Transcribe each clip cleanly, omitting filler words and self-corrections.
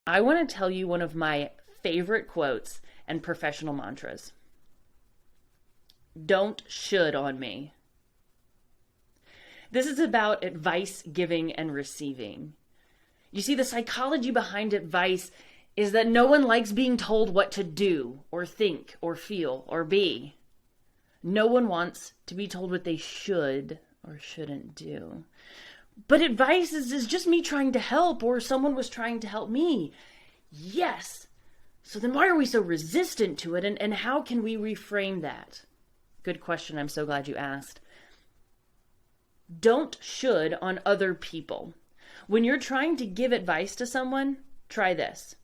I want to tell you one of my favorite quotes and professional mantras. Don't should on me. This is about advice giving and receiving. You see, the psychology behind advice is that no one likes being told what to do or think or feel or be. No one wants to be told what they should or shouldn't do. But advice is just me trying to help, or someone was trying to help me. Yes. So then why are we so resistant to it, and how can we reframe that? Good question. I'm so glad you asked. Don't should on other people. When you're trying to give advice to someone, try this.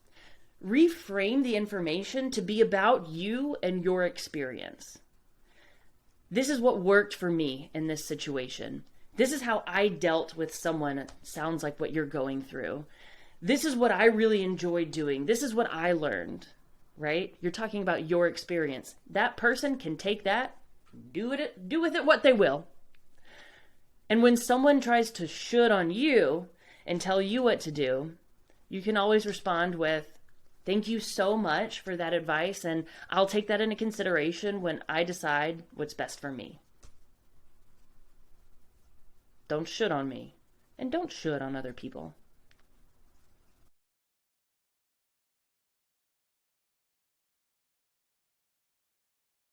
Reframe the information to be about you and your experience. This is what worked for me in this situation. This is how I dealt with someone. It sounds like what you're going through. This is what I really enjoyed doing. This is what I learned, right? You're talking about your experience. That person can take that, do with it what they will. And when someone tries to should on you and tell you what to do, you can always respond with, thank you so much for that advice, and I'll take that into consideration when I decide what's best for me. Don't should on me, and don't should on other people.